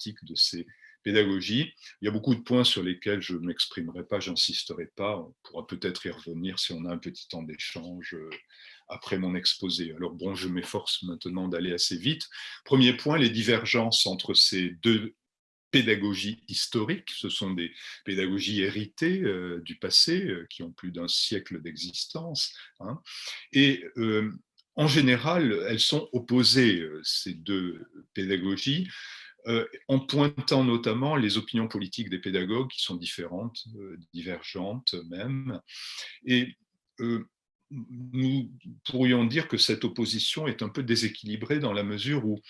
politique de ces pédagogies. Il y a beaucoup de points sur lesquels je ne m'exprimerai pas, j'insisterai pas. On pourra peut-être y revenir si on a un petit temps d'échange après mon exposé. Alors bon, je m'efforce maintenant d'aller assez vite. Premier point, les divergences entre ces deux pédagogies historiques. Ce sont des pédagogies héritées du passé, qui ont plus d'un siècle d'existence. Hein. Et en général, elles sont opposées, ces deux pédagogies, en pointant notamment les opinions politiques des pédagogues qui sont différentes, divergentes même. Et nous pourrions dire que cette opposition est un peu déséquilibrée dans la mesure où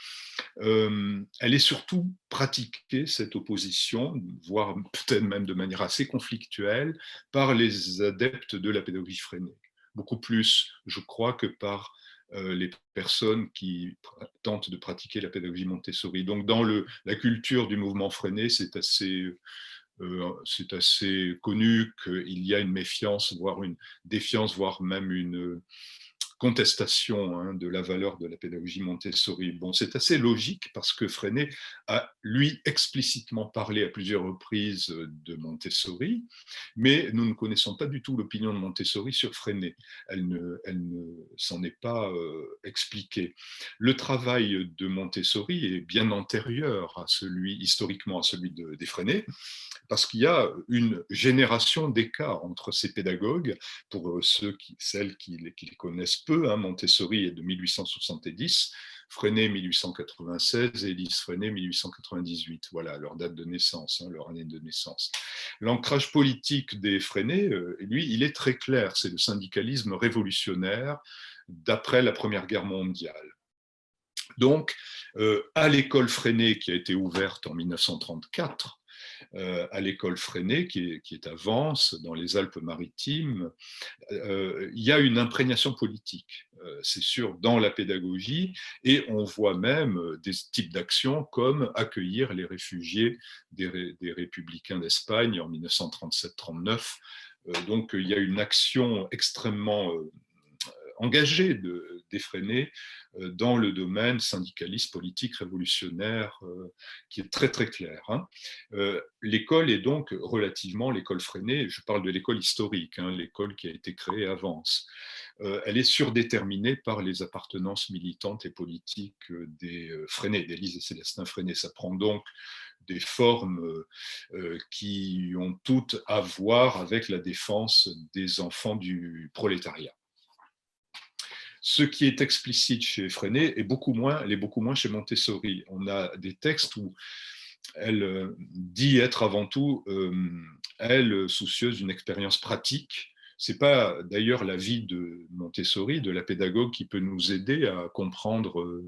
elle est surtout pratiquée, cette opposition, voire peut-être même de manière assez conflictuelle, par les adeptes de la pédagogie freinée. Beaucoup plus, je crois, que par les personnes qui tentent de pratiquer la pédagogie Montessori. Donc, dans la culture du mouvement freiné, c'est assez connu qu'il y a une méfiance, voire une défiance, voire même une contestation de la valeur de la pédagogie Montessori. Bon, c'est assez logique parce que Freinet a, lui, explicitement parlé à plusieurs reprises de Montessori, mais nous ne connaissons pas du tout l'opinion de Montessori sur Freinet. Elle ne s'en est pas expliquée. Le travail de Montessori est bien antérieur à celui, historiquement, à celui des Freinet, parce qu'il y a une génération d'écart entre ces pédagogues, pour celles qui les connaissent peu. Montessori est de 1870, Freinet 1896 et Élise Freinet 1898. Voilà leur date de naissance, leur année de naissance. L'ancrage politique des Freinet, lui, il est très clair, c'est le syndicalisme révolutionnaire d'après la Première Guerre mondiale. Donc, à l'école Freinet qui a été ouverte en 1934, à l'école Freinet, qui est à Vence, dans les Alpes-Maritimes, il y a une imprégnation politique, c'est sûr, dans la pédagogie, et on voit même des types d'actions comme accueillir les réfugiés des républicains d'Espagne en 1937-39. Donc, il y a une action extrêmement engagé des Freinet dans le domaine syndicaliste, politique, révolutionnaire, qui est très très clair. L'école est donc relativement, l'école Freinet, je parle de l'école historique, l'école qui a été créée à Vence, elle est surdéterminée par les appartenances militantes et politiques des Freinet, d'Élise et Célestin Freinet. Ça prend donc des formes qui ont toutes à voir avec la défense des enfants du prolétariat. Ce qui est explicite chez Freinet l'est beaucoup moins chez Montessori. On a des textes où elle dit être avant tout, elle, soucieuse d'une expérience pratique. Ce n'est pas d'ailleurs la vie de Montessori, de la pédagogue, qui peut nous aider à comprendre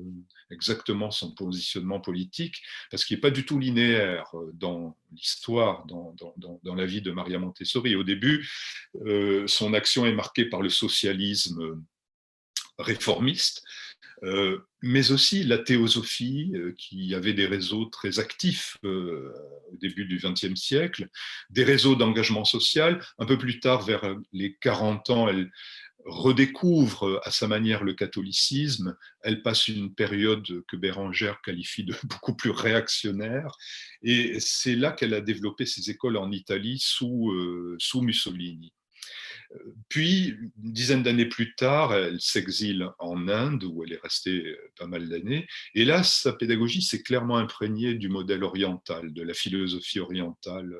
exactement son positionnement politique, parce qu'il n'est pas du tout linéaire dans l'histoire, dans la vie de Maria Montessori. Au début, son action est marquée par le socialisme réformiste, mais aussi la théosophie, qui avait des réseaux très actifs au début du XXe siècle, des réseaux d'engagement social. Un peu plus tard, vers les 40 ans, elle redécouvre à sa manière le catholicisme. Elle passe une période que Bérengère qualifie de beaucoup plus réactionnaire, et c'est là qu'elle a développé ses écoles en Italie sous Mussolini. Puis, une dizaine d'années plus tard, elle s'exile en Inde, où elle est restée pas mal d'années. Et là, sa pédagogie s'est clairement imprégnée du modèle oriental, de la philosophie orientale.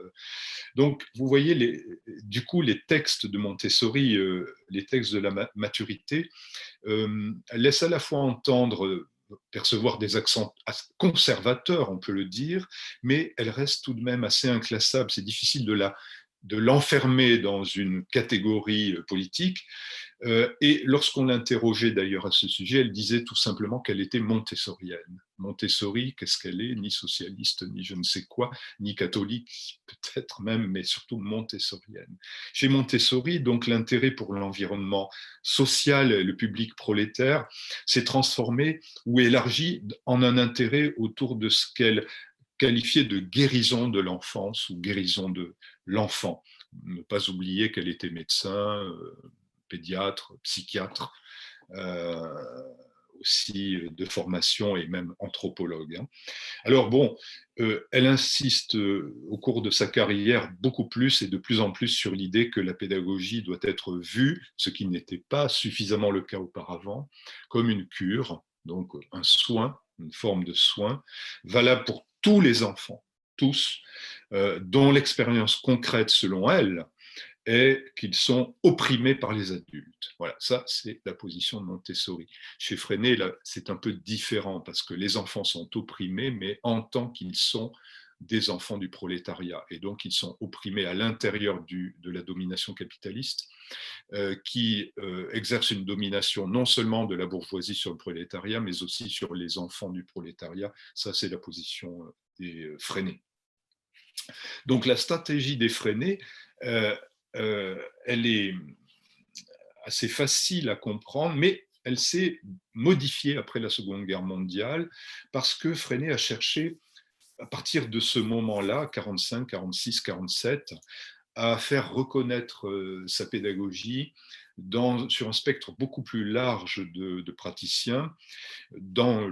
Donc, vous voyez, du coup, les textes de Montessori, les textes de la maturité, laissent à la fois entendre percevoir des accents conservateurs, on peut le dire, mais elle reste tout de même assez inclassable. C'est difficile de l'enfermer dans une catégorie politique. Et lorsqu'on l'interrogeait d'ailleurs à ce sujet, elle disait tout simplement qu'elle était montessorienne. Montessori, qu'est-ce qu'elle est? Ni socialiste, ni je ne sais quoi, ni catholique peut-être même, mais surtout montessorienne. Chez Montessori, donc, l'intérêt pour l'environnement social et le public prolétaire s'est transformé ou élargi en un intérêt autour de ce qu'elle qualifiée de guérison de l'enfance ou guérison de l'enfant. Ne pas oublier qu'elle était médecin, pédiatre, psychiatre, aussi de formation et même anthropologue. Hein. Alors bon, elle insiste au cours de sa carrière beaucoup plus et de plus en plus sur l'idée que la pédagogie doit être vue, ce qui n'était pas suffisamment le cas auparavant, comme une cure, donc un soin, une forme de soin, valable pour tous les enfants, tous, dont l'expérience concrète, selon elle, est qu'ils sont opprimés par les adultes. Voilà, ça, c'est la position de Montessori. Chez Freinet, là, c'est un peu différent parce que les enfants sont opprimés, mais en tant qu'ils sont des enfants du prolétariat. Et donc, ils sont opprimés à l'intérieur de la domination capitaliste, qui exerce une domination non seulement de la bourgeoisie sur le prolétariat, mais aussi sur les enfants du prolétariat. Ça, c'est la position des Freinet. Donc, la stratégie des Freinet, elle est assez facile à comprendre, mais elle s'est modifiée après la Seconde Guerre mondiale parce que Freinet a cherché, à partir de ce moment-là, 45, 46, 47, à faire reconnaître sa pédagogie sur un spectre beaucoup plus large de praticiens, dans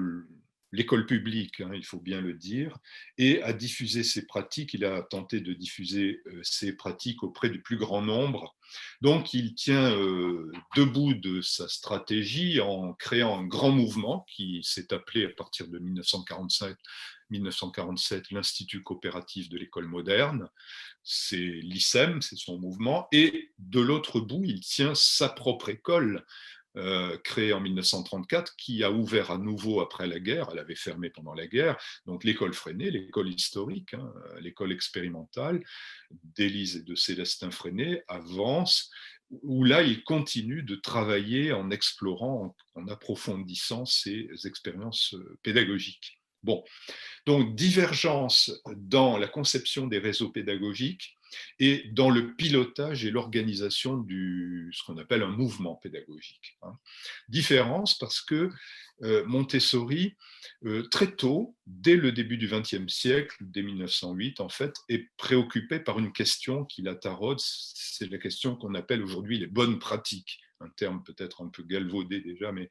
l'école publique, hein, il faut bien le dire, et à diffuser ses pratiques. Il a tenté de diffuser ses pratiques auprès du plus grand nombre. Donc, il tient debout de sa stratégie en créant un grand mouvement qui s'est appelé à partir de 1947 l'Institut coopératif de l'école moderne. C'est l'ICEM, c'est son mouvement. Et de l'autre bout, il tient sa propre école, créée en 1934, qui a ouvert à nouveau après la guerre. Elle avait fermé pendant la guerre. Donc l'école Freinet, l'école historique, hein, l'école expérimentale d'Élise et de Célestin Freinet avance, où là, il continue de travailler en explorant, en approfondissant ses expériences pédagogiques. Bon, donc divergence dans la conception des réseaux pédagogiques et dans le pilotage et l'organisation de ce qu'on appelle un mouvement pédagogique. Hein. Différence parce que Montessori, très tôt, dès le début du XXe siècle, dès 1908 en fait, est préoccupé par une question qui la taraude, c'est la question qu'on appelle aujourd'hui les bonnes pratiques, un terme peut-être un peu galvaudé déjà, mais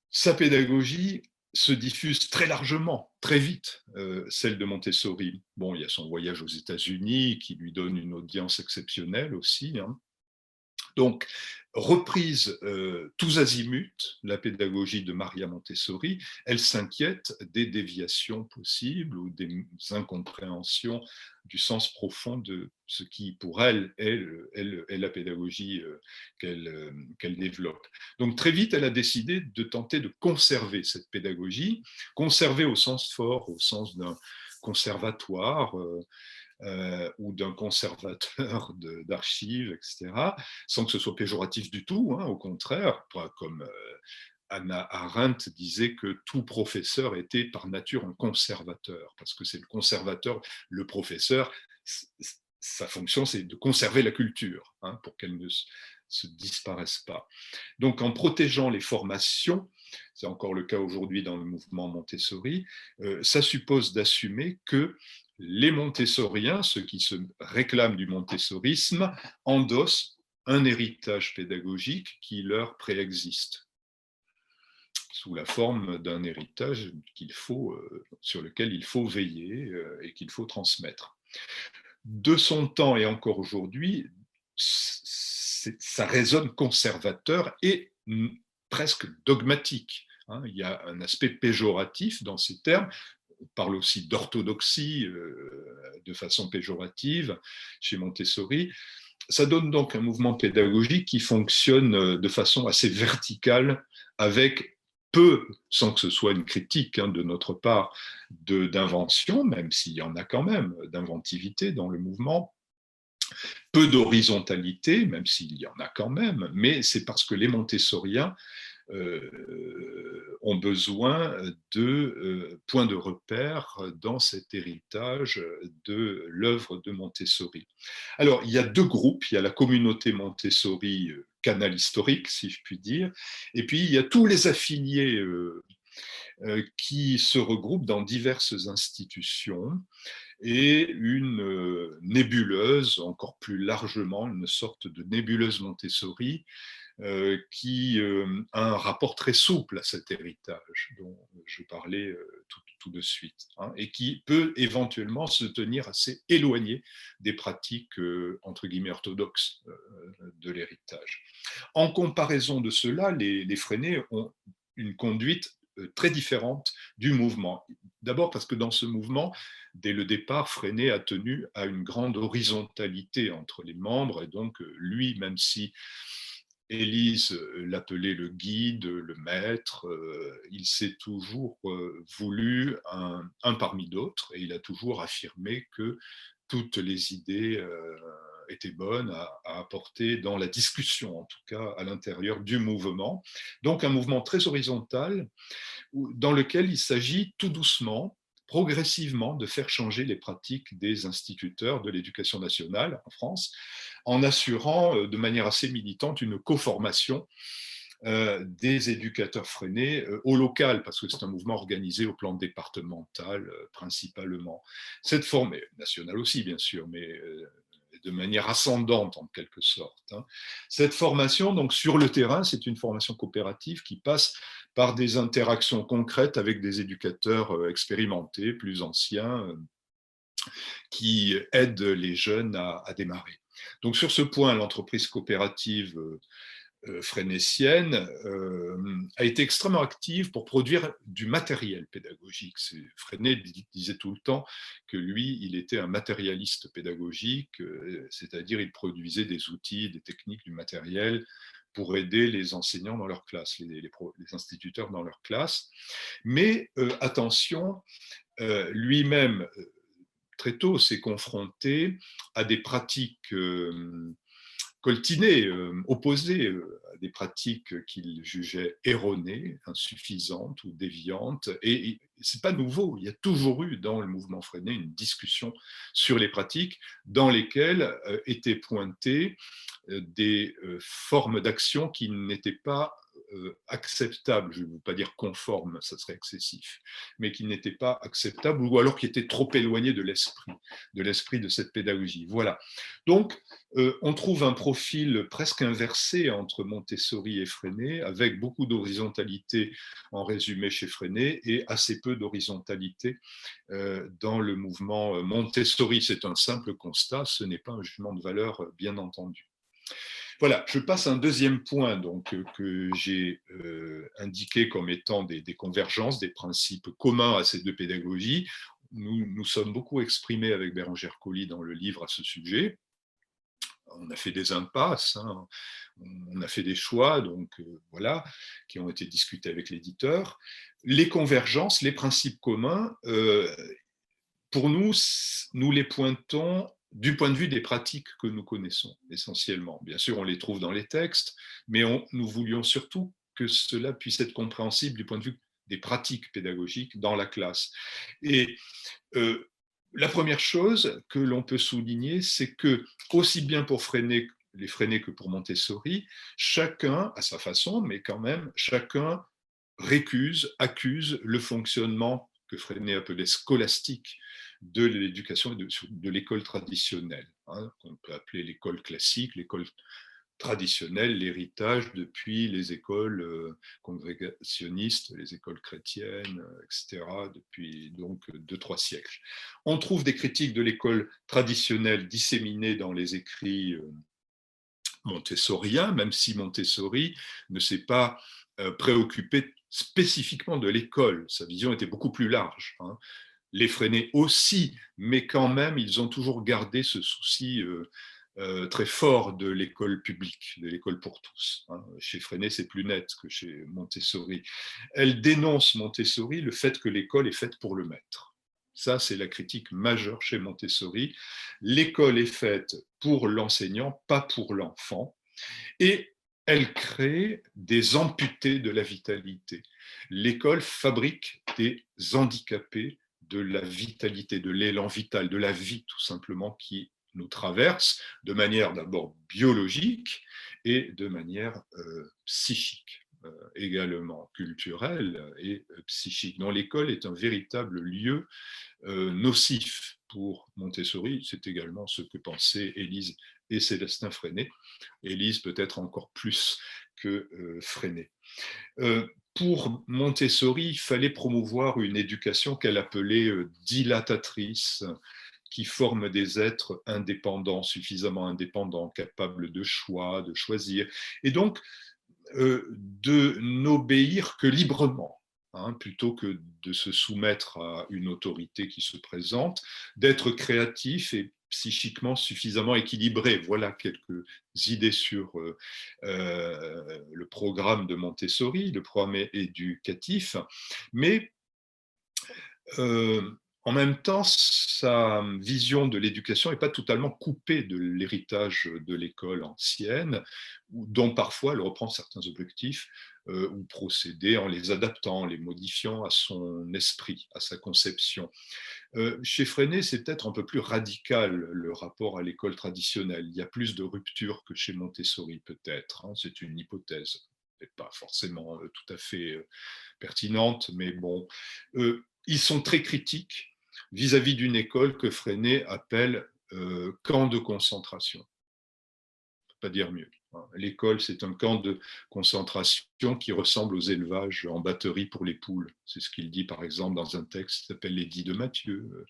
sa pédagogie se diffuse très largement, très vite, celle de Montessori. Bon, il y a son voyage aux États-Unis qui lui donne une audience exceptionnelle aussi. Hein. Donc, reprise tous azimuts, la pédagogie de Maria Montessori, elle s'inquiète des déviations possibles ou des incompréhensions du sens profond de ce qui, pour elle, est la pédagogie qu'elle développe. Donc, très vite, elle a décidé de tenter de conserver cette pédagogie, conserver au sens fort, au sens d'un conservatoire, ou d'un conservateur d'archives, etc., sans que ce soit péjoratif du tout, hein, au contraire, comme Hannah Arendt disait que tout professeur était par nature un conservateur, parce que c'est le conservateur, le professeur, sa fonction c'est de conserver la culture, hein, pour qu'elle ne se disparaisse pas. Donc en protégeant les formations, c'est encore le cas aujourd'hui dans le mouvement Montessori, ça suppose d'assumer que les montessoriens, ceux qui se réclament du montessorisme, endossent un héritage pédagogique qui leur préexiste, sous la forme d'un héritage sur lequel il faut veiller et qu'il faut transmettre. De son temps et encore aujourd'hui, ça résonne conservateur et presque dogmatique. Hein. Il y a un aspect péjoratif dans ces termes. On parle aussi d'orthodoxie de façon péjorative chez Montessori. Ça donne donc un mouvement pédagogique qui fonctionne de façon assez verticale, avec peu, sans que ce soit une critique hein, de notre part, d'invention, même s'il y en a quand même, d'inventivité dans le mouvement, peu d'horizontalité, même s'il y en a quand même, mais c'est parce que les montessoriens ont besoin de points de repère dans cet héritage de l'œuvre de Montessori. Alors, il y a deux groupes. Il y a la communauté Montessori, canal historique, si je puis dire, et puis il y a tous les affiliés qui se regroupent dans diverses institutions et une nébuleuse, encore plus largement, une sorte de nébuleuse Montessori, qui a un rapport très souple à cet héritage dont je parlais tout de suite, hein, et qui peut éventuellement se tenir assez éloigné des pratiques entre guillemets orthodoxes de l'héritage. En comparaison de cela, les freinés ont une conduite très différente du mouvement. D'abord parce que dans ce mouvement, dès le départ, Freinet a tenu à une grande horizontalité entre les membres, et donc lui, même si Élise l'appelait le guide, le maître, il s'est toujours voulu un parmi d'autres, et il a toujours affirmé que toutes les idées étaient bonnes à apporter dans la discussion, en tout cas à l'intérieur du mouvement. Donc un mouvement très horizontal dans lequel il s'agit tout doucement, progressivement, de faire changer les pratiques des instituteurs de l'éducation nationale en France, en assurant de manière assez militante une co-formation des éducateurs freinés au local, parce que c'est un mouvement organisé au plan départemental principalement. Cette forme, nationale aussi bien sûr, mais de manière ascendante en quelque sorte, hein. Cette formation, donc sur le terrain, c'est une formation coopérative qui passe par des interactions concrètes avec des éducateurs expérimentés, plus anciens, qui aident les jeunes à démarrer. Donc sur ce point, l'entreprise coopérative freinétienne a été extrêmement active pour produire du matériel pédagogique. Freinet disait tout le temps que lui, il était un matérialiste pédagogique, c'est-à-dire il produisait des outils, des techniques, du matériel pour aider les enseignants dans leur classe, les instituteurs dans leur classe. Mais attention, lui-même, très tôt, s'est confronté à des pratiques coltiné, opposé à des pratiques qu'il jugeait erronées, insuffisantes ou déviantes. Et ce n'est pas nouveau, il y a toujours eu dans le mouvement Freinet une discussion sur les pratiques dans lesquelles étaient pointées des formes d'action qui n'étaient pas acceptables, je ne veux pas dire conformes, ça serait excessif, mais qui n'étaient pas acceptables ou alors qui étaient trop éloignés de l'esprit de cette pédagogie. Voilà. Donc, on trouve un profil presque inversé entre Montessori et Freinet, avec beaucoup d'horizontalité en résumé chez Freinet et assez peu d'horizontalité dans le mouvement Montessori. C'est un simple constat, ce n'est pas un jugement de valeur, bien entendu. Voilà, je passe à un deuxième point donc, que j'ai indiqué comme étant des convergences, des principes communs à ces deux pédagogies. Nous sommes beaucoup exprimés avec Bérengère Colli dans le livre à ce sujet. On a fait des impasses, hein, on a fait des choix, donc voilà, qui ont été discutés avec l'éditeur. Les convergences, les principes communs, pour nous, nous les pointons du point de vue des pratiques que nous connaissons essentiellement. Bien sûr, on les trouve dans les textes, mais nous voulions surtout que cela puisse être compréhensible du point de vue des pratiques pédagogiques dans la classe. Et la première chose que l'on peut souligner, c'est que, aussi bien pour les Freinet que pour Montessori, chacun, à sa façon, mais quand même, chacun accuse le fonctionnement que Freinet appelait scolastique de l'éducation et de l'école traditionnelle, hein, qu'on peut appeler l'école classique, l'école traditionnelle, l'héritage depuis les écoles congrégationnistes, les écoles chrétiennes, etc., depuis donc 2-3 siècles. On trouve des critiques de l'école traditionnelle disséminées dans les écrits montessoriens, même si Montessori ne s'est pas préoccupé spécifiquement de l'école. Sa vision était beaucoup plus large, hein. Les Freinet aussi, mais quand même, ils ont toujours gardé ce souci très fort de l'école publique, de l'école pour tous, hein. Chez Freinet, c'est plus net que chez Montessori. Elle dénonce Montessori le fait que l'école est faite pour le maître. Ça, c'est la critique majeure chez Montessori. L'école est faite pour l'enseignant, pas pour l'enfant. Et elle crée des amputés de la vitalité. L'école fabrique des handicapés de la vitalité, de l'élan vital, de la vie tout simplement qui nous traverse de manière d'abord biologique et de manière psychique, également culturelle et psychique. Donc l'école est un véritable lieu nocif pour Montessori. C'est également ce que pensaient Élise et Célestin Freinet. Élise peut-être encore plus que Freinet. Pour Montessori, il fallait promouvoir une éducation qu'elle appelait dilatatrice, qui forme des êtres indépendants, suffisamment indépendants, capables de choix, de choisir, et donc de n'obéir que librement. Plutôt que de se soumettre à une autorité qui se présente, d'être créatif et psychiquement suffisamment équilibré. Voilà quelques idées sur le programme de Montessori, le programme éducatif. Mais en même temps, sa vision de l'éducation n'est pas totalement coupée de l'héritage de l'école ancienne, dont parfois elle reprend certains objectifs ou procédés en les adaptant, en les modifiant à son esprit, à sa conception. Chez Freinet, c'est peut-être un peu plus radical le rapport à l'école traditionnelle. Il y a plus de ruptures que chez Montessori, peut-être. C'est une hypothèse, pas forcément tout à fait pertinente, mais bon. Ils sont très critiques vis-à-vis d'une école que Freinet appelle camp de concentration. On ne peut pas dire mieux. L'école, c'est un camp de concentration qui ressemble aux élevages en batterie pour les poules. C'est ce qu'il dit, par exemple, dans un texte qui s'appelle L'édit de Matthieu.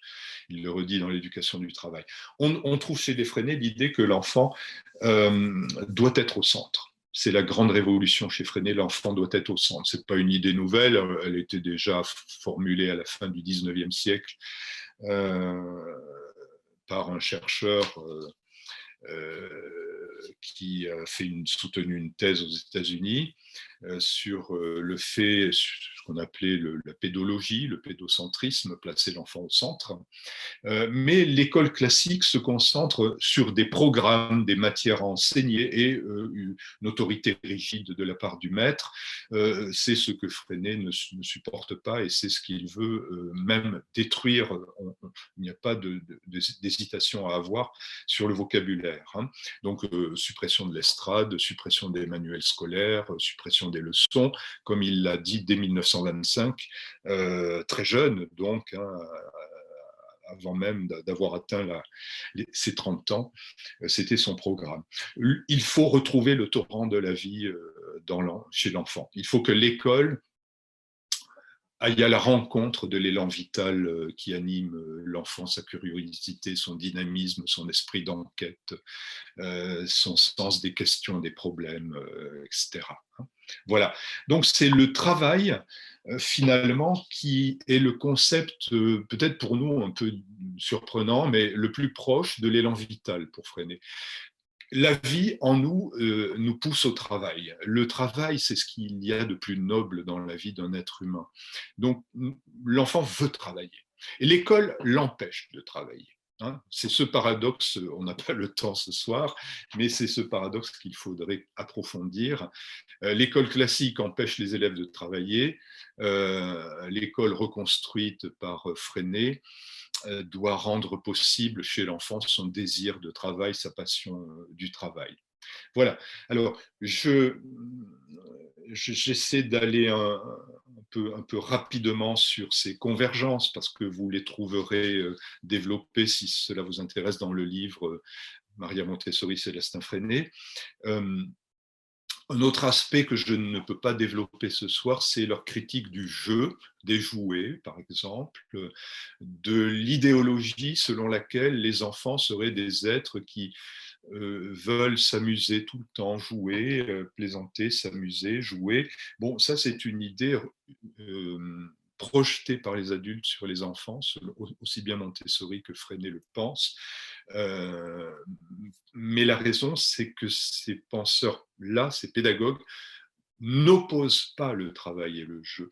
Il le redit dans l'éducation du travail. On trouve chez les Freinet l'idée que l'enfant doit être au centre. C'est la grande révolution chez Freinet, l'enfant doit être au centre. Ce n'est pas une idée nouvelle, elle était déjà formulée à la fin du 19e siècle par un chercheur qui a soutenu une thèse aux États-Unis sur le fait, ce qu'on appelait la pédologie, le pédocentrisme, placer l'enfant au centre. Mais l'école classique se concentre sur des programmes, des matières à enseigner et une autorité rigide de la part du maître. C'est ce que Freinet ne supporte pas et c'est ce qu'il veut même détruire. Il n'y a pas d'hésitation à avoir sur le vocabulaire. Donc, suppression de l'estrade, suppression des manuels scolaires, suppression des leçons, comme il l'a dit dès 1925, très jeune, donc, avant même d'avoir atteint ses 30 ans, c'était son programme. Il faut retrouver le torrent de la vie chez l'enfant. Il faut que l'école aille à la rencontre de l'élan vital qui anime l'enfant, sa curiosité, son dynamisme, son esprit d'enquête, son sens des questions, des problèmes, etc. Voilà. Donc c'est le travail finalement qui est le concept peut-être pour nous un peu surprenant, mais le plus proche de l'élan vital pour Freinet. La vie en nous nous pousse au travail. Le travail, c'est ce qu'il y a de plus noble dans la vie d'un être humain. Donc l'enfant veut travailler. Et l'école l'empêche de travailler. C'est ce paradoxe, on n'a pas le temps ce soir, mais c'est ce paradoxe qu'il faudrait approfondir. L'école classique empêche les élèves de travailler. L'école reconstruite par Freinet doit rendre possible chez l'enfant son désir de travail, sa passion du travail. Voilà. Alors, j'essaie d'aller un peu rapidement sur ces convergences parce que vous les trouverez développées si cela vous intéresse dans le livre Maria Montessori, Célestin Freinet. Un autre aspect que je ne peux pas développer ce soir, c'est leur critique du jeu, des jouets, par exemple, de l'idéologie selon laquelle les enfants seraient des êtres qui veulent s'amuser tout le temps, jouer, plaisanter, s'amuser, jouer. Bon, ça, c'est une idée projetée par les adultes sur les enfants, aussi bien Montessori que Freinet le pensent. Mais la raison, c'est que ces penseurs-là, ces pédagogues, n'opposent pas le travail et le jeu.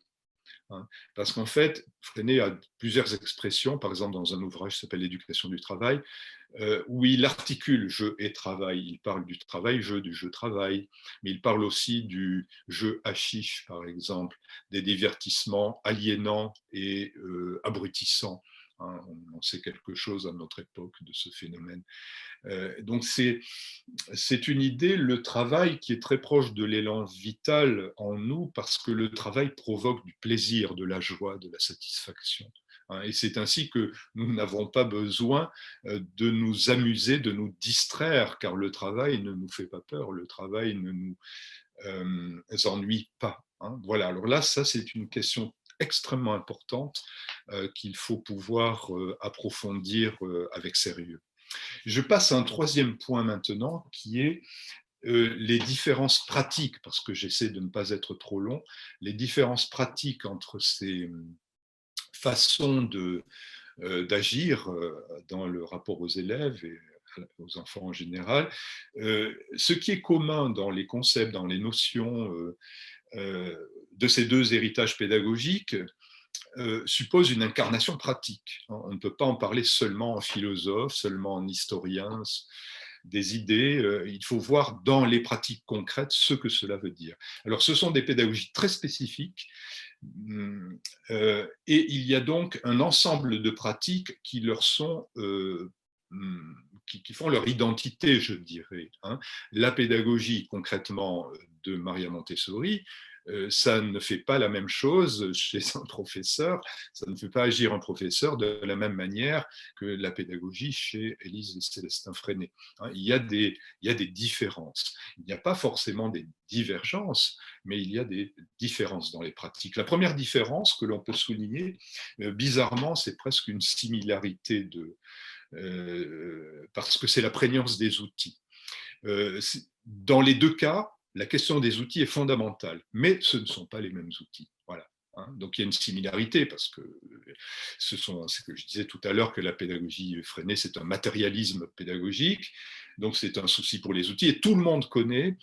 Parce qu'en fait, Freinet a plusieurs expressions, par exemple dans un ouvrage qui s'appelle L'éducation du travail, où il articule jeu et travail. Il parle du travail-jeu, du jeu-travail, mais il parle aussi du jeu hashish, par exemple, des divertissements aliénants et abrutissants. On sait quelque chose à notre époque de ce phénomène. Donc c'est une idée, le travail, qui est très proche de l'élan vital en nous, parce que le travail provoque du plaisir, de la joie, de la satisfaction. Et c'est ainsi que nous n'avons pas besoin de nous amuser, de nous distraire, car le travail ne nous fait pas peur, le travail ne nous ennuient pas. Hein. Voilà, alors là, ça c'est une question extrêmement importante qu'il faut pouvoir approfondir avec sérieux. Je passe à un troisième point maintenant qui est les différences pratiques, parce que j'essaie de ne pas être trop long, les différences pratiques entre ces façons d'agir dans le rapport aux élèves et aux enfants en général. Ce qui est commun dans les concepts, dans les notions de ces deux héritages pédagogiques, suppose une incarnation pratique. On ne peut pas en parler seulement en philosophe, seulement en historien des idées. Il faut voir dans les pratiques concrètes ce que cela veut dire. Alors, ce sont des pédagogies très spécifiques. Et il y a donc un ensemble de pratiques qui leur sont qui font leur identité, je dirais. Hein. La pédagogie, concrètement, de Maria Montessori, ça ne fait pas la même chose chez un professeur, ça ne fait pas agir un professeur de la même manière que la pédagogie chez Élise et Célestin Freinet. Hein. Il y a des différences. Il n'y a pas forcément des divergences, mais il y a des différences dans les pratiques. La première différence que l'on peut souligner, bizarrement, c'est presque une similarité parce que c'est la prégnance des outils. Dans les deux cas, la question des outils est fondamentale, mais ce ne sont pas les mêmes outils. Voilà. Hein. Donc il y a une similarité parce que c'est ce que je disais tout à l'heure que la pédagogie freinée, c'est un matérialisme pédagogique. Donc c'est un souci pour les outils et tout le monde connaît,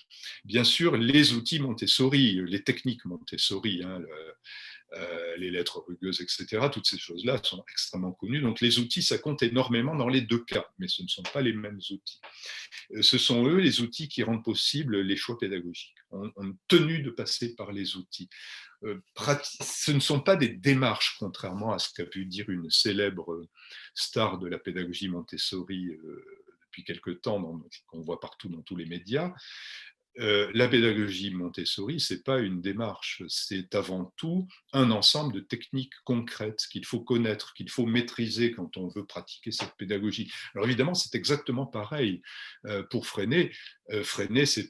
bien sûr, les outils Montessori, les techniques Montessori, hein, les lettres rugueuses, etc. Toutes ces choses-là sont extrêmement connues. Donc les outils, ça compte énormément dans les deux cas, mais ce ne sont pas les mêmes outils. Ce sont eux les outils qui rendent possible les choix pédagogiques. On est tenu de passer par les outils. Ce ne sont pas des démarches, contrairement à ce qu'a pu dire une célèbre star de la pédagogie Montessori depuis quelque temps, qu'on voit partout dans tous les médias. La pédagogie Montessori, ce n'est pas une démarche, c'est avant tout un ensemble de techniques concrètes qu'il faut connaître, qu'il faut maîtriser quand on veut pratiquer cette pédagogie. Alors évidemment, c'est exactement pareil pour Freinet. Freinet, ce n'est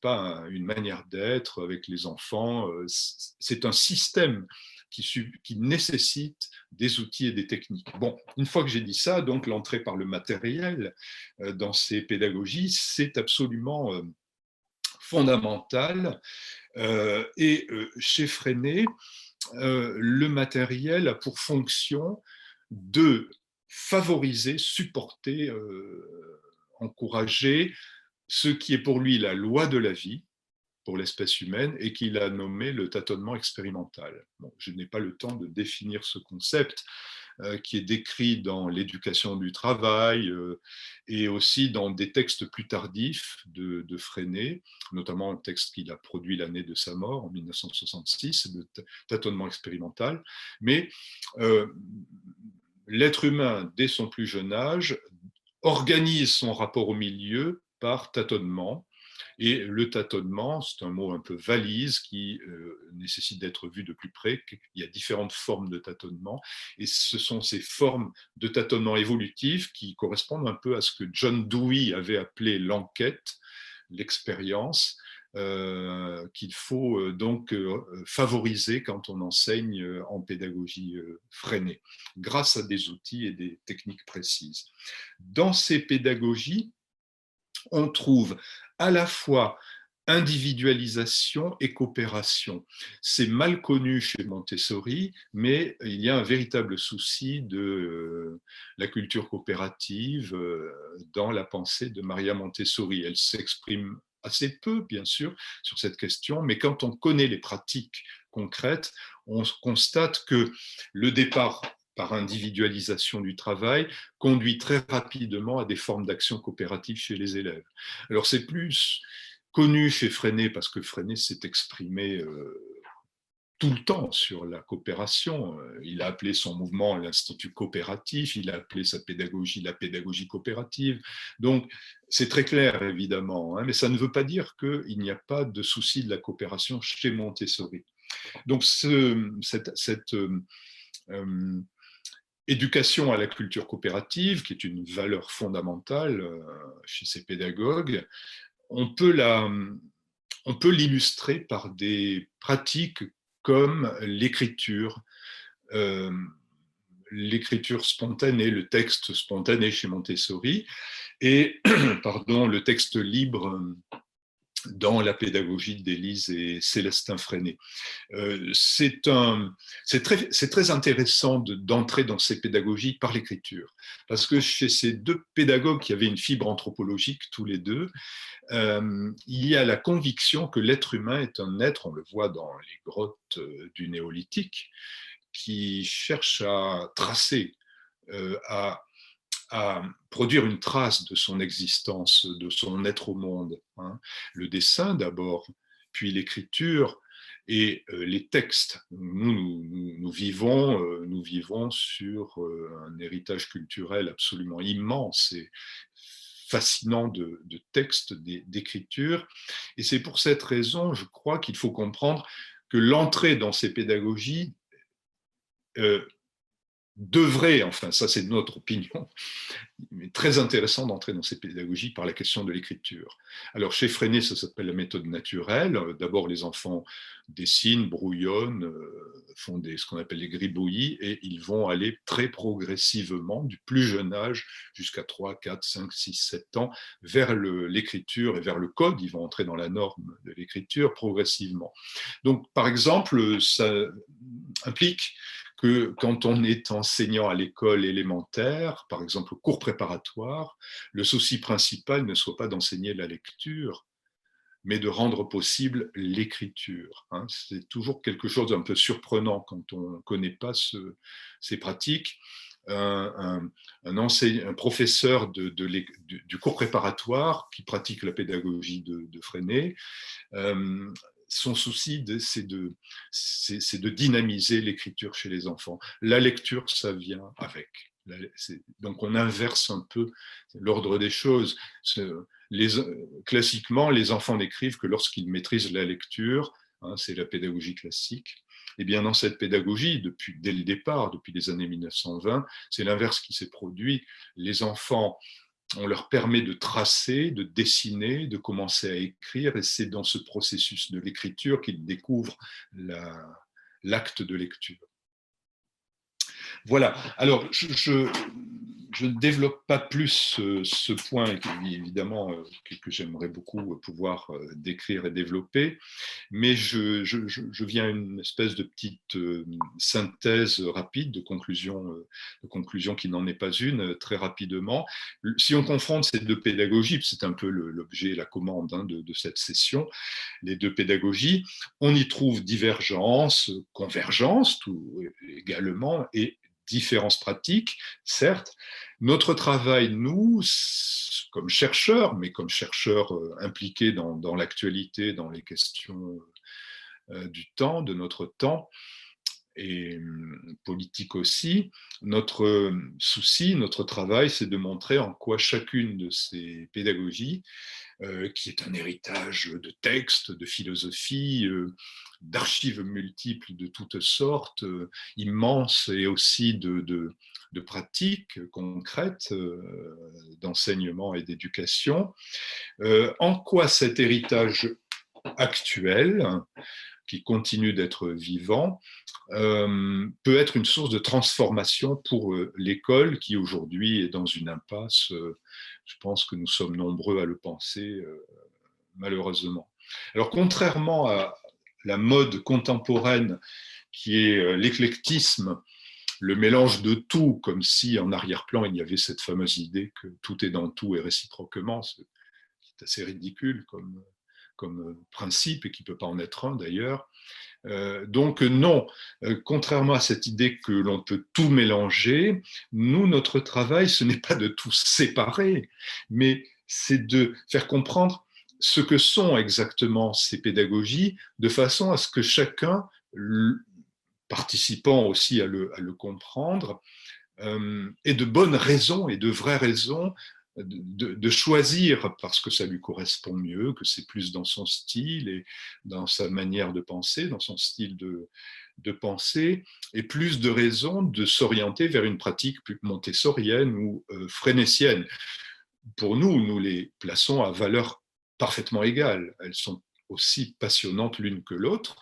pas une manière d'être avec les enfants, c'est un système qui nécessite des outils et des techniques. Bon, une fois que j'ai dit ça, donc l'entrée par le matériel dans ces pédagogies, c'est absolument fondamentale. Et chez Freinet, le matériel a pour fonction de favoriser, supporter, encourager ce qui est pour lui la loi de la vie, pour l'espèce humaine, et qu'il a nommé le tâtonnement expérimental. Bon, je n'ai pas le temps de définir ce concept, qui est décrit dans l'éducation du travail et aussi dans des textes plus tardifs de Freinet, notamment un texte qu'il a produit l'année de sa mort, en 1966, de tâtonnement expérimental. Mais l'être humain, dès son plus jeune âge, organise son rapport au milieu par tâtonnement. Et le tâtonnement, c'est un mot un peu valise qui nécessite d'être vu de plus près. Il y a différentes formes de tâtonnement et ce sont ces formes de tâtonnement évolutif qui correspondent un peu à ce que John Dewey avait appelé l'enquête, l'expérience, qu'il faut donc favoriser quand on enseigne en pédagogie freinée, grâce à des outils et des techniques précises. Dans ces pédagogies, on trouve à la fois individualisation et coopération. C'est mal connu chez Montessori, mais il y a un véritable souci de la culture coopérative dans la pensée de Maria Montessori. Elle s'exprime assez peu, bien sûr, sur cette question, mais quand on connaît les pratiques concrètes, on constate que le départ par individualisation du travail, conduit très rapidement à des formes d'action coopérative chez les élèves. Alors c'est plus connu chez Freinet parce que Freinet s'est exprimé tout le temps sur la coopération. Il a appelé son mouvement l'Institut coopératif, il a appelé sa pédagogie la pédagogie coopérative. Donc c'est très clair évidemment, hein, mais ça ne veut pas dire qu'il n'y a pas de souci de la coopération chez Montessori. Donc cette éducation à la culture coopérative, qui est une valeur fondamentale chez ces pédagogues, on peut on peut l'illustrer par des pratiques comme euh, l'écriture spontanée, le texte spontané chez Montessori, et pardon, le texte libre dans la pédagogie d'Élise et Célestin Freinet. C'est très intéressant d'entrer dans ces pédagogies par l'écriture, parce que chez ces deux pédagogues qui avaient une fibre anthropologique tous les deux, il y a la conviction que l'être humain est un être, on le voit dans les grottes du néolithique, qui cherche à tracer, à produire une trace de son existence, de son être au monde. Hein. Le dessin d'abord, puis l'écriture et les textes. Nous vivons sur un héritage culturel absolument immense et fascinant de textes, d'écriture. Et c'est pour cette raison, je crois qu'il faut comprendre que l'entrée dans ces pédagogies devrait, enfin ça c'est notre opinion, mais très intéressant d'entrer dans ces pédagogies par la question de l'écriture. Alors chez Freinet, ça s'appelle la méthode naturelle. D'abord les enfants dessinent, brouillonnent, font ce qu'on appelle les gribouillis, et ils vont aller très progressivement, du plus jeune âge jusqu'à 3, 4, 5, 6, 7 ans, vers l'écriture et vers le code. Ils vont entrer dans la norme de l'écriture progressivement. Donc par exemple, ça implique que quand on est enseignant à l'école élémentaire, par exemple au cours préparatoire, le souci principal ne soit pas d'enseigner la lecture, mais de rendre possible l'écriture. Hein. C'est toujours quelque chose d'un peu surprenant quand on ne connaît pas ces pratiques. Un professeur du cours préparatoire qui pratique la pédagogie de Freinet, son souci, c'est de dynamiser l'écriture chez les enfants. La lecture, ça vient avec. Donc on inverse un peu l'ordre des choses. Classiquement, les enfants n'écrivent que lorsqu'ils maîtrisent la lecture, hein, c'est la pédagogie classique. Et bien dans cette pédagogie, dès le départ, depuis les années 1920, c'est l'inverse qui s'est produit. Les enfants, on leur permet de tracer, de dessiner, de commencer à écrire, et c'est dans ce processus de l'écriture qu'ils découvrent l'acte de lecture. Voilà. Alors, je ne développe pas plus ce point, évidemment, que j'aimerais beaucoup pouvoir décrire et développer, mais je viens à une espèce de petite synthèse rapide, de conclusion qui n'en est pas une, très rapidement. Si on confronte ces deux pédagogies, c'est un peu l'objet, la commande hein, de cette session, les deux pédagogies, on y trouve divergence, convergence tout également, et différences pratiques, certes. Notre travail, nous, comme chercheurs, mais comme chercheurs impliqués dans l'actualité, dans les questions du temps, de notre temps, et politique aussi, notre souci, notre travail, c'est de montrer en quoi chacune de ces pédagogies, qui est un héritage de textes, de philosophie, d'archives multiples de toutes sortes, immenses, et aussi de pratiques concrètes d'enseignement et d'éducation, en quoi cet héritage actuel, qui continue d'être vivant, peut être une source de transformation pour l'école qui aujourd'hui est dans une impasse. Je pense que nous sommes nombreux à le penser, malheureusement. Alors, contrairement à la mode contemporaine qui est l'éclectisme, le mélange de tout, comme si en arrière-plan il y avait cette fameuse idée que tout est dans tout et réciproquement, c'est assez ridicule comme principe et qui ne peut pas en être un d'ailleurs. Donc non, contrairement à cette idée que l'on peut tout mélanger, nous, notre travail, ce n'est pas de tout séparer, mais c'est de faire comprendre ce que sont exactement ces pédagogies, de façon à ce que chacun, participant aussi à le comprendre, ait de bonnes raisons et de vraies raisons de choisir parce que ça lui correspond mieux, que c'est plus dans son style et dans sa manière de penser, dans son style de penser, et plus de raisons de s'orienter vers une pratique plus montessorienne ou freinétienne. Pour nous, nous les plaçons à valeur parfaitement égale. Elles sont aussi passionnantes l'une que l'autre.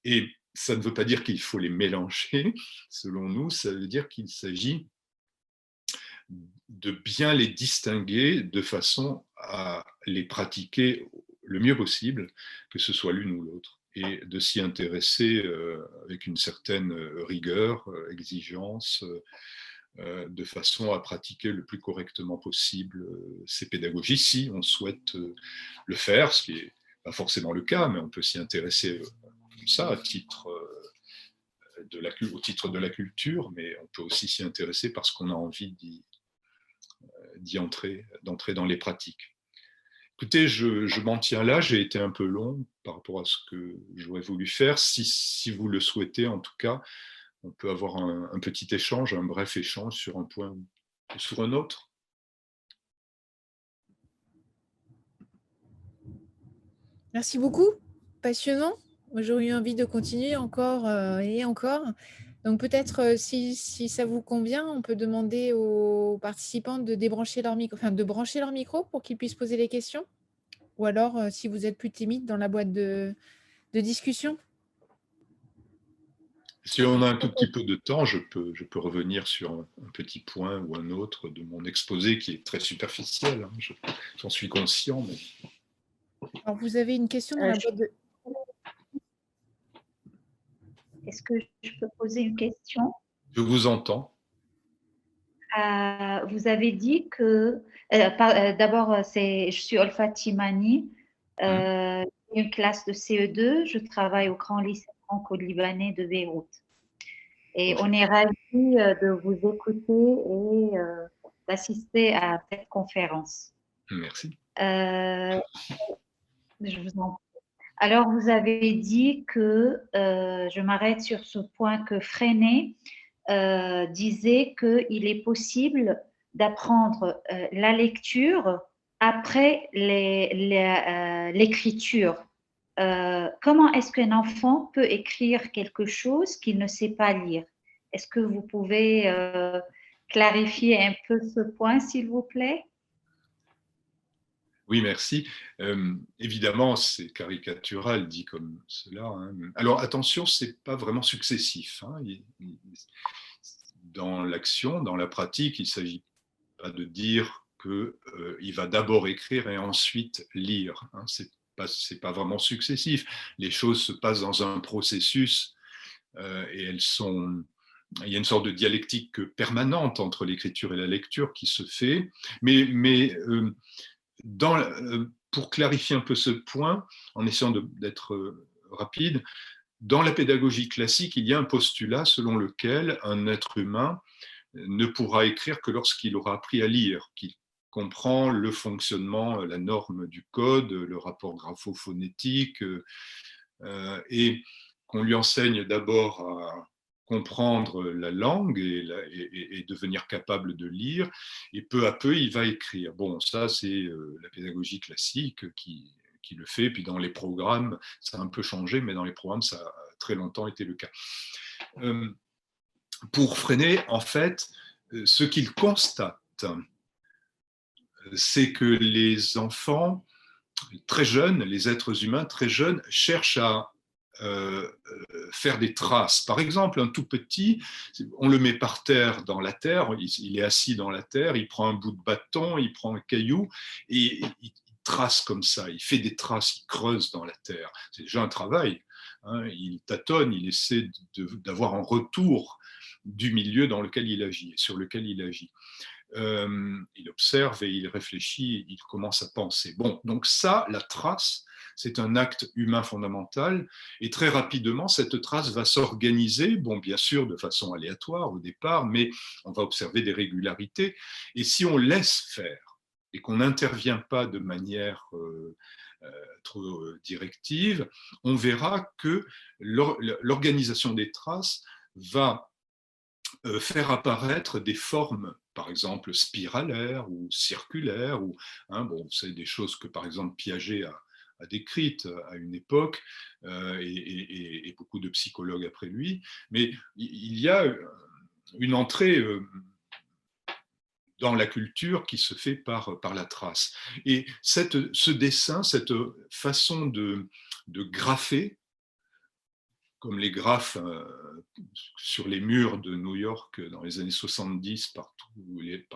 Et ça ne veut pas dire qu'il faut les mélanger, selon nous, ça veut dire qu'il s'agit de bien les distinguer de façon à les pratiquer le mieux possible, que ce soit l'une ou l'autre, et de s'y intéresser avec une certaine rigueur, exigence, de façon à pratiquer le plus correctement possible ces pédagogies, si on souhaite le faire, ce qui n'est pas forcément le cas, mais on peut s'y intéresser comme ça, à titre au titre de la culture, mais on peut aussi s'y intéresser parce qu'on a envie d'entrer dans les pratiques. Écoutez, je m'en tiens là, j'ai été un peu long par rapport à ce que j'aurais voulu faire. Si vous le souhaitez, en tout cas, on peut avoir un petit échange, un bref échange sur un point ou sur un autre. Merci beaucoup, passionnant. Moi, j'aurais eu envie de continuer encore et encore. Donc peut-être si ça vous convient, on peut demander aux participants de débrancher leur micro, enfin de brancher leur micro pour qu'ils puissent poser les questions. Ou alors, si vous êtes plus timide dans la boîte de discussion. Si on a un tout petit peu de temps, je peux revenir sur un petit point ou un autre de mon exposé qui est très superficiel. Hein, j'en suis conscient. Mais... Alors, vous avez une question dans la boîte de... Est-ce que je peux poser une question? Je vous entends. Vous avez dit que, d'abord, je suis Olfa Timani, une classe de CE2, je travaille au Grand Lycée franco-libanais de Beyrouth. Et on est ravis de vous écouter et d'assister à cette conférence. Merci. Je vous en prie. Alors, vous avez dit que, je m'arrête sur ce point, que Freinet disait qu'il est possible d'apprendre la lecture après l'écriture. Comment est-ce qu'un enfant peut écrire quelque chose qu'il ne sait pas lire? Est-ce que vous pouvez clarifier un peu ce point, s'il vous plaît? Oui, merci. Évidemment, c'est caricatural dit comme cela. Hein. Alors attention, c'est pas vraiment successif. Hein. Dans l'action, dans la pratique, il ne s'agit pas de dire qu'il va d'abord écrire et ensuite lire. Hein. C'est pas vraiment successif. Les choses se passent dans un processus et il y a une sorte de dialectique permanente entre l'écriture et la lecture qui se fait. Mais pour clarifier un peu ce point, en essayant d'être rapide, dans la pédagogie classique, il y a un postulat selon lequel un être humain ne pourra écrire que lorsqu'il aura appris à lire, qu'il comprend le fonctionnement, la norme du code, le rapport graphophonétique, et qu'on lui enseigne d'abord à comprendre la langue et devenir capable de lire, et peu à peu, il va écrire. Bon, ça, c'est la pédagogie classique qui le fait, puis dans les programmes, ça a un peu changé, mais dans les programmes, ça a très longtemps été le cas. Pour Freinet, en fait, ce qu'il constate, c'est que les enfants très jeunes, les êtres humains très jeunes, cherchent à faire des traces. Par exemple, un tout petit, on le met par terre dans la terre, il est assis dans la terre, il prend un bout de bâton, il prend un caillou et il trace comme ça, il fait des traces, il creuse dans la terre. C'est déjà un travail. Hein, il tâtonne, il essaie d'avoir un retour du milieu dans lequel il agit et sur lequel il agit. Il observe et il réfléchit, il commence à penser. Bon, donc ça, la trace, c'est un acte humain fondamental, et très rapidement, cette trace va s'organiser, bon, bien sûr, de façon aléatoire au départ, mais on va observer des régularités, et si on laisse faire, et qu'on n'intervient pas de manière trop directive, on verra que l'organisation des traces va faire apparaître des formes, par exemple spiralaires ou circulaires, ou bon, c'est des choses que par exemple Piaget a décrites à une époque, et beaucoup de psychologues après lui. Mais il y a une entrée dans la culture qui se fait par la trace. Et ce dessin, cette façon de grapher, comme les graphes sur les murs de New York dans les années 70, par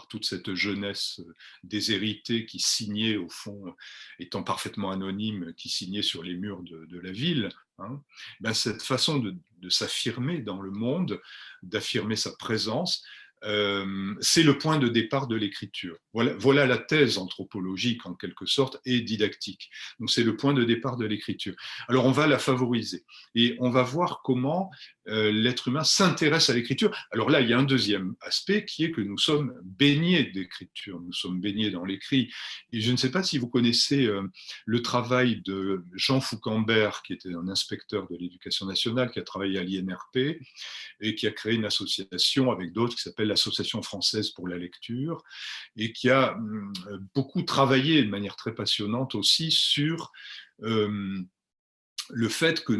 toute cette jeunesse déshéritée qui signait, au fond, étant parfaitement anonyme, qui signait sur les murs de la ville, hein, ben cette façon de s'affirmer dans le monde, d'affirmer sa présence, c'est le point de départ de l'écriture. Voilà la thèse anthropologique, en quelque sorte, et didactique. Donc c'est le point de départ de l'écriture. Alors on va la favoriser et on va voir comment l'être humain s'intéresse à l'écriture. Alors là, il y a un deuxième aspect qui est que nous sommes baignés d'écriture, nous sommes baignés dans l'écrit. Et je ne sais pas si vous connaissez le travail de Jean Foucambert, qui était un inspecteur de l'éducation nationale, qui a travaillé à l'INRP et qui a créé une association avec d'autres qui s'appelle l'Association française pour la lecture, et qui a beaucoup travaillé de manière très passionnante aussi sur le fait que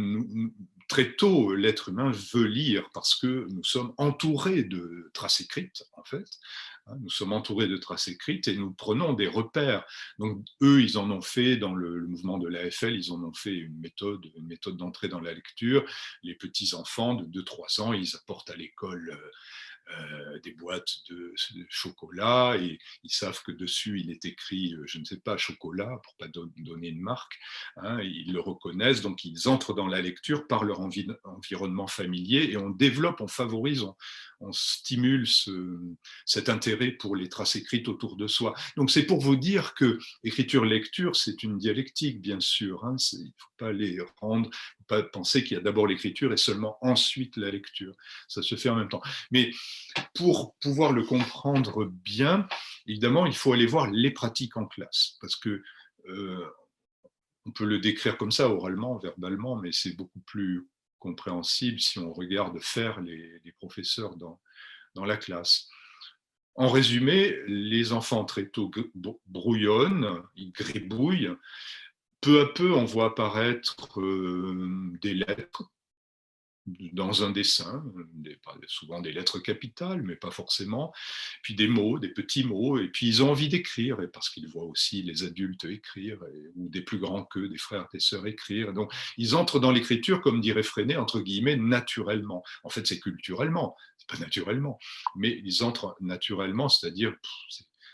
très tôt, l'être humain veut lire parce que nous sommes entourés de traces écrites, en fait. Nous sommes entourés de traces écrites et nous prenons des repères. Donc, eux, ils en ont fait, dans le mouvement de l'AFL, ils en ont fait une méthode d'entrée dans la lecture. Les petits-enfants de 2-3 ans, ils apportent à l'école des boîtes de chocolat et ils savent que dessus il est écrit, je ne sais pas, chocolat, pour pas donner une marque, hein, ils le reconnaissent, donc ils entrent dans la lecture par leur environnement familier et on développe, on favorise, on stimule cet intérêt pour les traces écrites autour de soi. Donc c'est pour vous dire que écriture-lecture, c'est une dialectique, bien sûr, hein, il ne faut pas les rendre, pas penser qu'il y a d'abord l'écriture et seulement ensuite la lecture. Ça se fait en même temps. Mais pour pouvoir le comprendre bien, évidemment, il faut aller voir les pratiques en classe, parce que on peut le décrire comme ça, oralement, verbalement, mais c'est beaucoup plus compréhensible si on regarde faire les professeurs dans la classe. En résumé, les enfants très tôt brouillonnent, ils gribouillent. Peu à peu, on voit apparaître des lettres dans un dessin, souvent des lettres capitales, mais pas forcément, puis des mots, des petits mots, et puis ils ont envie d'écrire, parce qu'ils voient aussi les adultes écrire, ou des plus grands qu'eux, des frères, des sœurs écrire. Donc ils entrent dans l'écriture, comme dirait Freinet, entre guillemets, naturellement. En fait, c'est culturellement, c'est pas naturellement, mais ils entrent naturellement, c'est-à-dire,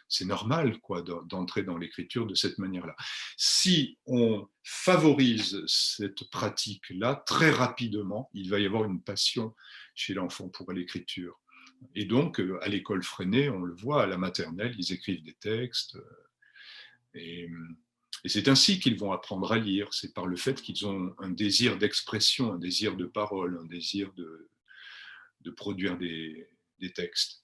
c'est normal quoi, d'entrer dans l'écriture de cette manière-là. Si on favorise cette pratique-là, très rapidement, il va y avoir une passion chez l'enfant pour l'écriture. Et donc, à l'école Freinet, on le voit, à la maternelle, ils écrivent des textes. Et c'est ainsi qu'ils vont apprendre à lire. C'est par le fait qu'ils ont un désir d'expression, un désir de parole, un désir de produire des textes.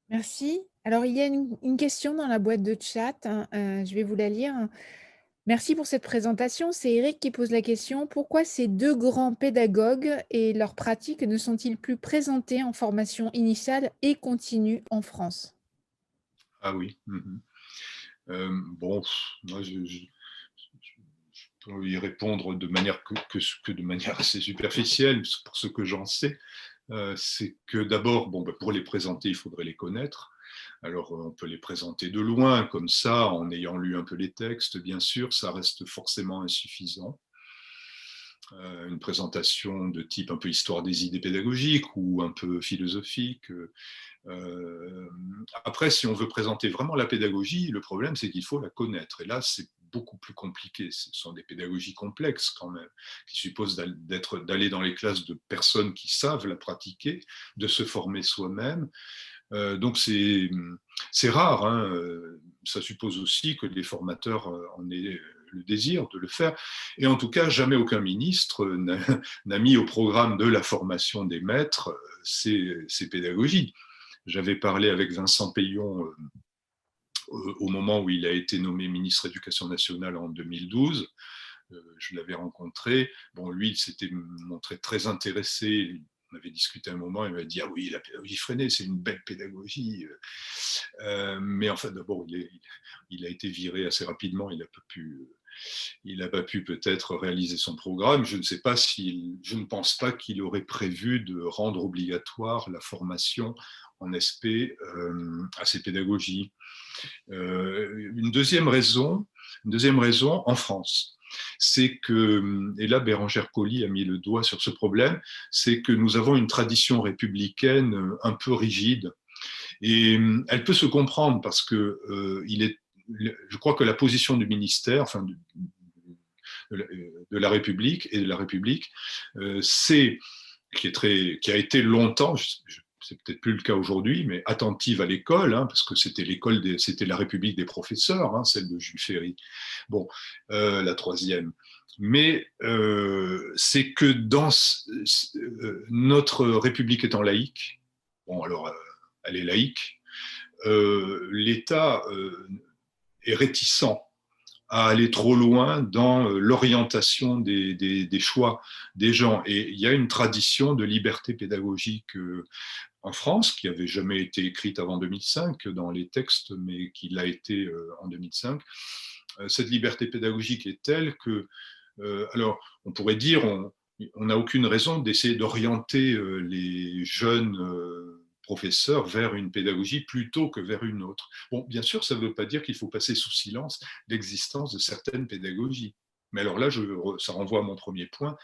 Merci. Alors, il y a une question dans la boîte de chat. Je vais vous la lire. Merci pour cette présentation. C'est Eric qui pose la question. Pourquoi ces deux grands pédagogues et leurs pratiques ne sont-ils plus présentés en formation initiale et continue en France? Ah oui. Bon, moi, je peux y répondre de manière que de manière assez superficielle, pour ce que j'en sais. C'est que d'abord, pour les présenter, il faudrait les connaître. Alors, on peut les présenter de loin, comme ça, en ayant lu un peu les textes, bien sûr, ça reste forcément insuffisant. Une présentation de type un peu histoire des idées pédagogiques ou un peu philosophique. Après, si on veut présenter vraiment la pédagogie, le problème, c'est qu'il faut la connaître. Et là, c'est beaucoup plus compliqué. Ce sont des pédagogies complexes quand même, qui supposent d'aller dans les classes de personnes qui savent la pratiquer, de se former soi-même. Donc c'est rare. Hein. Ça suppose aussi que les formateurs en aient le désir de le faire. Et en tout cas, jamais aucun ministre n'a mis au programme de la formation des maîtres ces pédagogies. J'avais parlé avec Vincent Peillon au moment où il a été nommé ministre de l'Éducation nationale en 2012. Je l'avais rencontré. Bon, lui, il s'était montré très intéressé. On avait discuté un moment, il m'a dit « Ah oui, la pédagogie Freinet, c'est une belle pédagogie. » Mais en fait, d'abord, il a été viré assez rapidement, il n'a pas pu il n'a pas pu peut-être réaliser son programme. Je ne pense pas qu'il aurait prévu de rendre obligatoire la formation en SP à ces pédagogies. Une deuxième raison en France, c'est que, et là Bérengère Colli a mis le doigt sur ce problème, c'est que nous avons une tradition républicaine un peu rigide. Et elle peut se comprendre parce que je crois que la position du ministère, enfin de la République et de la République, qui a été longtemps, c'est peut-être plus le cas aujourd'hui, mais attentive à l'école, hein, parce que c'était c'était la République des professeurs, hein, celle de Jules Ferry. Bon, la troisième. Mais c'est que dans notre République étant laïque, bon alors elle est laïque, l'État est réticent à aller trop loin dans l'orientation des choix des gens. Et il y a une tradition de liberté pédagogique en France, qui n'avait jamais été écrite avant 2005 dans les textes, mais qui l'a été en 2005. Cette liberté pédagogique est telle que, alors on pourrait dire, on n'a aucune raison d'essayer d'orienter les jeunes professeurs vers une pédagogie plutôt que vers une autre. Bon, bien sûr, ça ne veut pas dire qu'il faut passer sous silence l'existence de certaines pédagogies. Mais alors là, ça renvoie à mon premier point.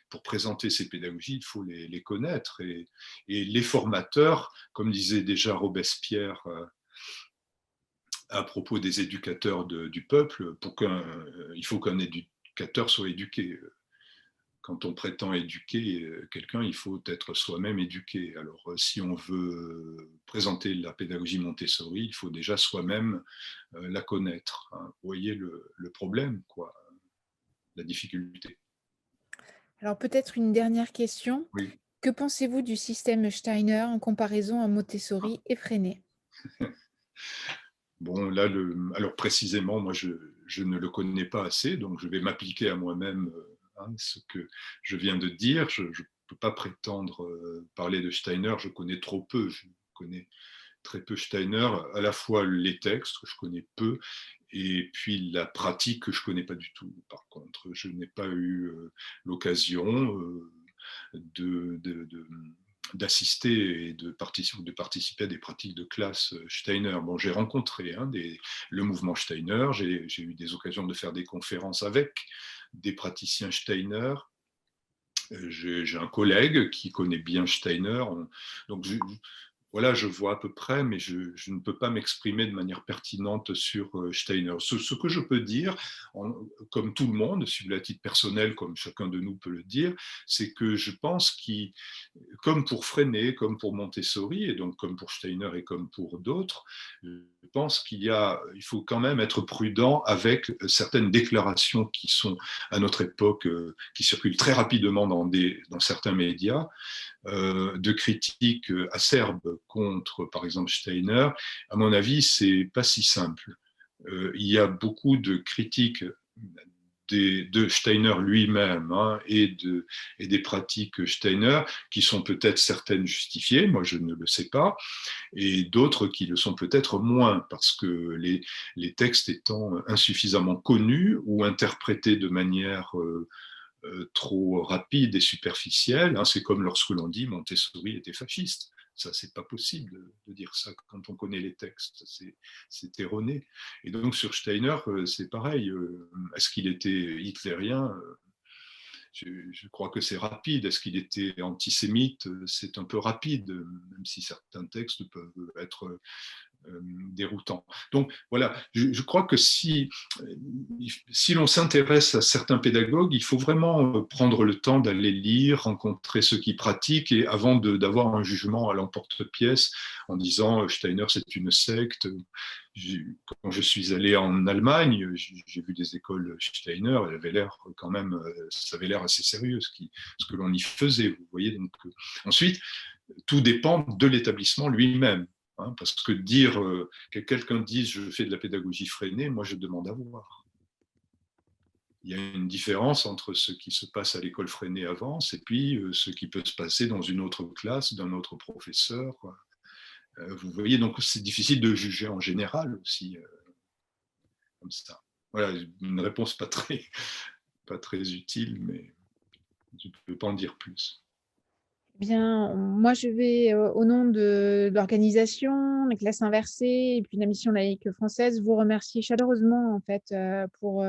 Pour présenter ces pédagogies, il faut les connaître. Et les formateurs, comme disait déjà Robespierre à propos des éducateurs du peuple, il faut qu'un éducateur soit éduqué. Quand on prétend éduquer quelqu'un, il faut être soi-même éduqué. Alors, si on veut présenter la pédagogie Montessori, il faut déjà soi-même la connaître. Hein. Vous voyez le problème, quoi, la difficulté. Alors peut-être une dernière question. Oui. Que pensez-vous du système Steiner en comparaison à Montessori et Freinet? Bon, là, alors précisément, moi, je ne le connais pas assez, donc je vais m'appliquer à moi-même ce que je viens de dire. Je ne peux pas prétendre parler de Steiner, je connais trop peu, je connais très peu Steiner, à la fois les textes que je connais peu, et puis la pratique que je ne connais pas du tout. Par contre, je n'ai pas eu l'occasion d'assister et de participer à des pratiques de classe Steiner. Bon, j'ai rencontré le mouvement Steiner, j'ai eu des occasions de faire des conférences avec des praticiens Steiner. J'ai un collègue qui connaît bien Steiner, donc voilà, je vois à peu près, mais je ne peux pas m'exprimer de manière pertinente sur Steiner. Ce que je peux dire, comme tout le monde, sur le titre personnel, comme chacun de nous peut le dire, c'est que je pense qu'il, comme pour Freinet, comme pour Montessori, et donc comme pour Steiner et comme pour d'autres, je pense il faut quand même être prudent avec certaines déclarations qui sont à notre époque, qui circulent très rapidement dans certains médias, de critiques acerbes contre, par exemple, Steiner. À mon avis, c'est pas si simple. Il y a beaucoup de critiques de Steiner lui-même et des pratiques Steiner qui sont peut-être certaines justifiées, moi je ne le sais pas, et d'autres qui le sont peut-être moins, parce que les textes étant insuffisamment connus ou interprétés de manière trop rapide et superficielle. Hein, c'est comme lorsque l'on dit Montessori était fasciste. Ça, c'est pas possible de dire ça quand on connaît les textes. C'est erroné. Et donc sur Steiner, c'est pareil. Est-ce qu'il était hitlérien? Je crois que c'est rapide. Est-ce qu'il était antisémite? C'est un peu rapide, même si certains textes peuvent être déroutant. Donc voilà, je crois que si l'on s'intéresse à certains pédagogues, il faut vraiment prendre le temps d'aller lire, rencontrer ceux qui pratiquent, et avant d'avoir un jugement à l'emporte-pièce en disant Steiner c'est une secte. Quand je suis allé en Allemagne, j'ai vu des écoles Steiner, ça avait l'air assez sérieux ce que l'on y faisait. Vous voyez, donc ensuite, tout dépend de l'établissement lui-même. Parce que que quelqu'un dise je fais de la pédagogie Freinet, moi je demande à voir. Il y a une différence entre ce qui se passe à l'école Freinet avance et puis ce qui peut se passer dans une autre classe, d'un autre professeur. Vous voyez, donc c'est difficile de juger en général aussi comme ça. Voilà, une réponse pas très utile, mais je ne peux pas en dire plus. Bien, moi, je vais, au nom de l'organisation, les classes inversées et puis la mission laïque française, vous remercier chaleureusement, en fait, pour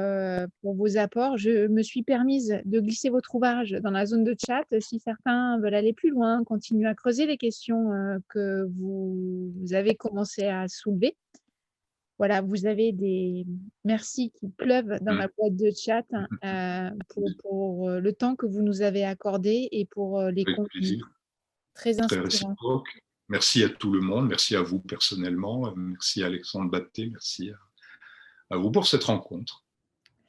vos apports. Je me suis permise de glisser votre ouvrage dans la zone de chat. Si certains veulent aller plus loin, continuer à creuser les questions, que vous avez commencé à soulever. Voilà, vous avez des merci qui pleuvent dans la boîte de chat, pour le temps que vous nous avez accordé et pour, les Avec contenus. plaisir, Très très inspirant. réciproque. Merci à tout le monde, merci à vous personnellement, merci à Alexandre Batté, merci à vous pour cette rencontre.